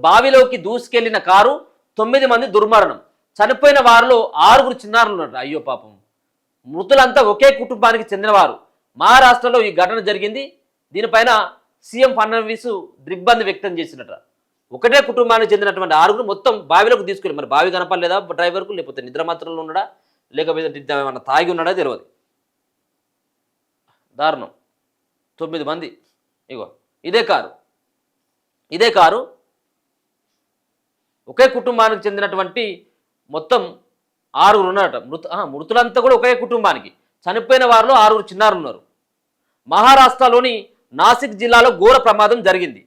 బావిలోకి దూసుకెళ్లిన car 9 మంది దుర్మరణం. చనిపోయిన వారిలో 6 చిన్నారులు ఉన్నారు. అయ్యో పాపం. మృతులంతా ఒకే కుటుంబానికి చెందినవారు. మహారాష్ట్రలో ఈ ఘటన జరిగింది. దీనిపైన సీఎం ఫడ్నవీస్ దిగ్బంధి వ్యక్తం చేసినట. ఒకటే కుటుంబానికి చెందినటువంటి 6 మొత్తం బావిలోకి తీసుకెళ్ళి, మరి బావి కనపడలేదా డ్రైవర్కు, లేకపోతే నిద్ర మాత్రలో ఉన్నాడా, లేకపోతే ఏమన్నా తాగి ఉన్నాడా తెలియదు. దారుణం. 9 మంది. ఇగో ఇదే కారు ఒకే కుటుంబానికి చెందినటువంటి మొత్తం 6 ఉన్నారట. మృతులంతా కూడా ఒకే కుటుంబానికి. చనిపోయిన వారిలో 6 చిన్నారులు ఉన్నారు. మహారాష్ట్రలోని నాసిక్ జిల్లాలో ఘోర ప్రమాదం జరిగింది.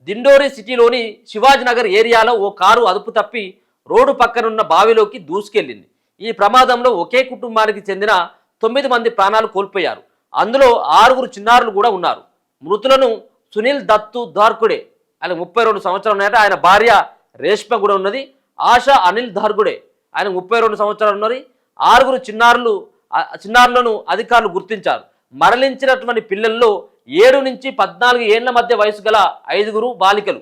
దిండోరి సిటీలోని శివాజీనగర్ ఏరియాలో ఓ కారు అదుపు తప్పి రోడ్డు పక్కనున్న బావిలోకి దూసుకెళ్లింది. ఈ ప్రమాదంలో ఒకే కుటుంబానికి చెందిన 9 మంది ప్రాణాలు కోల్పోయారు. అందులో 6 చిన్నారులు కూడా ఉన్నారు. మృతులను సునీల్ దత్తు ధార్కుడే, ఆయన 32 సంవత్సరాలు ఉన్నాయట. ఆయన భార్య రేష్మ కూడా ఉన్నది. ఆశా అనిల్ ధార్గుడే, ఆయన 32 సంవత్సరాలు ఉన్నది. 6 చిన్నారులను అధికారులు గుర్తించారు. మరణించినటువంటి పిల్లల్లో 7 నుంచి 14 ఏళ్ల మధ్య వయసు గల 5 బాలికలు,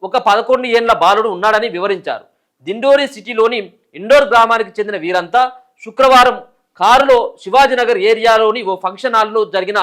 ఒక 11 ఏళ్ల బాలుడు ఉన్నాడని వివరించారు. దిండోరి సిటీలోని ఇండోర్ గ్రామానికి చెందిన వీరంతా శుక్రవారం కారులో శివాజీనగర్ ఏరియాలోని ఓ ఫంక్షన్ హాల్లో జరిగిన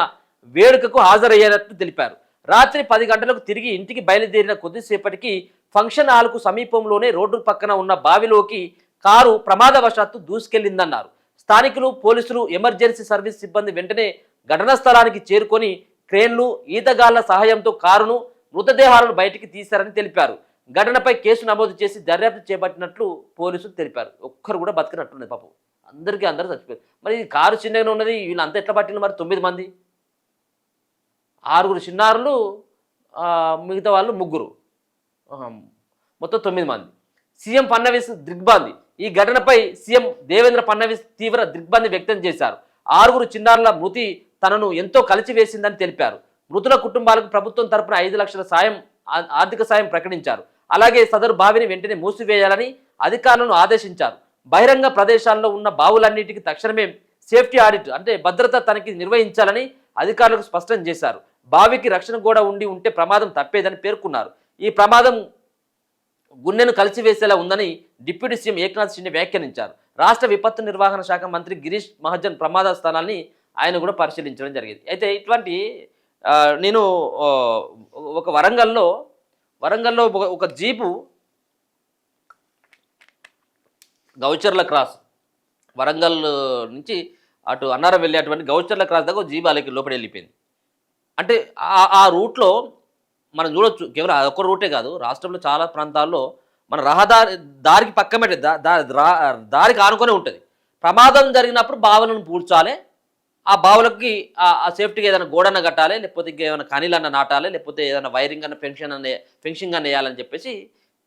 వేడుకకు హాజరయ్యేటట్లు తెలిపారు. రాత్రి 10 గంటలకు తిరిగి ఇంటికి బయలుదేరిన కొద్దిసేపటికి ఫంక్షన్ హాల్కు సమీపంలోనే రోడ్డు పక్కన ఉన్న బావిలోకి కారు ప్రమాదవశాత్తు దూసుకెళ్లిందన్నారు. స్థానికులు, పోలీసులు, ఎమర్జెన్సీ సర్వీస్ సిబ్బంది వెంటనే ఘటనా స్థలానికి చేరుకొని క్రేన్లు, ఈతగాళ్ల సహాయంతో కారును, మృతదేహాలను బయటికి తీశారని తెలిపారు. ఘటనపై కేసు నమోదు చేసి దర్యాప్తు చేపట్టినట్లు పోలీసులు తెలిపారు. ఒక్కరు కూడా బతికినట్లున్నది పాపం. అందరూ చచ్చిపోయారు. మరి ఈ కారు చిన్నగానే ఉన్నది, వీళ్ళంతా ఎట్లా పట్టిన మరి 9 మంది? 6 చిన్నారులు, మిగతా వాళ్ళు 3, మొత్తం 9 మంది. సీఎం ఫడ్నవీస్ దిగ్బంధి. ఈ ఘటనపై సీఎం దేవేంద్ర ఫడ్నవీస్ తీవ్ర దిగ్బంధి వ్యక్తం చేశారు. 6 చిన్నారుల మృతి తనను ఎంతో కలిచివేసిందని తెలిపారు. మృతుల కుటుంబాలకు ప్రభుత్వం తరపున 5 లక్షల ఆర్థిక సాయం ప్రకటించారు. అలాగే సదరు బావిని వెంటనే మూసివేయాలని అధికారులను ఆదేశించారు. బహిరంగ ప్రదేశాల్లో ఉన్న బావులన్నిటికీ తక్షణమే సేఫ్టీ ఆడిట్, అంటే భద్రతా తనిఖీ నిర్వహించాలని అధికారులకు స్పష్టం చేశారు. బావికి రక్షణ గోడ ఉంటే ప్రమాదం తప్పేదని పేర్కొన్నారు. ఈ ప్రమాదం గుండెను కలిసివేసేలా ఉందని డిప్యూటీ సీఎం ఏక్నాథ్ షిండే వ్యాఖ్యానించారు. రాష్ట్ర విపత్తు నిర్వహణ శాఖ మంత్రి గిరీష్ మహాజన్ ప్రమాద స్థానాన్ని ఆయన కూడా పరిశీలించడం జరిగింది. అయితే ఇట్లాంటి నేను ఒక వరంగల్లో ఒక జీపు గౌచర్ల క్రాస్, వరంగల్ నుంచి అటు అన్నారం వెళ్ళేటువంటి గౌచర్ల క్రాస్ దగ్గర జీపు వాళ్ళకి లోపలి వెళ్ళిపోయింది. అంటే ఆ రూట్లో మనం చూడొచ్చు. కేవలం అదొక రూటే కాదు, రాష్ట్రంలో చాలా ప్రాంతాల్లో మన దారికి పక్కమే దారికి ఆనుకొనే ఉంటుంది. ప్రమాదం జరిగినప్పుడు బావులను పూడ్చాలి, ఆ బావులకి ఆ సేఫ్టీకి ఏదైనా గోడన్న కట్టాలి, లేకపోతే ఇంకేమైనా కనీలన్న నాటాలి, లేకపోతే ఏదైనా వైరింగ్ అన్న ఫెన్షింగ్ అన్న వేయాలని చెప్పేసి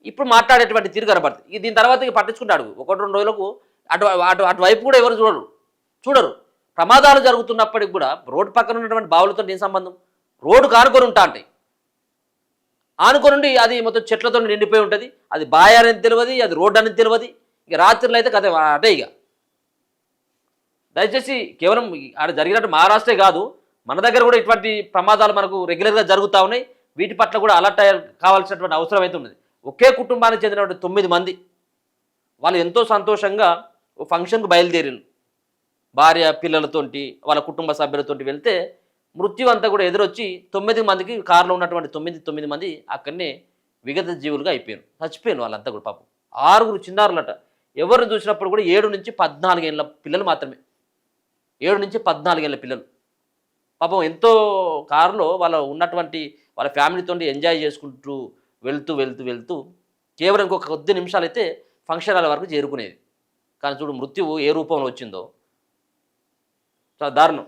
ఇప్పుడు మాట్లాడేటువంటి తీరు కనబడుతుంది. దీని తర్వాత ఇక పట్టించుకుంటాడు. 1-2 రోజులకు అటువైపు కూడా ఎవరు చూడరు. ప్రమాదాలు జరుగుతున్నప్పటికి కూడా రోడ్డు పక్కన ఉన్నటువంటి బావులతో ఏం సంబంధం? రోడ్డు ఆనుకొని ఉంటాయి. ఆనుకొని అది మొత్తం చెట్లతో నిండిపోయి ఉంటుంది. అది బాయ్ అనేది తెలియదు, అది రోడ్డు అనేది తెలియదు. ఇక రాత్రిలో అయితే కథ అటే. ఇక దయచేసి కేవలం ఆడ జరిగినట్టు మహారాష్ట్రే కాదు, మన దగ్గర కూడా ఇటువంటి ప్రమాదాలు మనకు రెగ్యులర్గా జరుగుతూ ఉన్నాయి. వీటి పట్ల కూడా అలర్ట్ కావాల్సినటువంటి అవసరం అయితే ఉన్నది. ఒకే కుటుంబానికి చెందినటువంటి 9 మంది వాళ్ళు ఎంతో సంతోషంగా ఫంక్షన్కు బయలుదేరిను. భార్య పిల్లలతోటి, వాళ్ళ కుటుంబ సభ్యులతోటి వెళ్తే మృత్యు అంతా కూడా ఎదురొచ్చి 9 మందికి కారులో ఉన్నటువంటి 9 మంది అక్కడనే విగత జీవులుగా అయిపోయారు, చచ్చిపోయారు వాళ్ళంతా కూడా పాపం. 6 చిన్నారులట. ఎవరిని చూసినప్పుడు కూడా 7 నుంచి 14 ఏళ్ళ పిల్లలు మాత్రమే. 7 నుంచి 14 ఏళ్ళ పిల్లలు పాపం ఎంతో కారులో వాళ్ళ ఉన్నటువంటి వాళ్ళ ఫ్యామిలీతో ఎంజాయ్ చేసుకుంటూ వెళ్తూ కేవలం ఇంకొక కొద్ది నిమిషాలు అయితే ఫంక్షన్ హాల్ వరకు చేరుకునేది. కానీ చూడు మృత్యువు ఏ రూపంలో వచ్చిందో, చాలా దారుణం.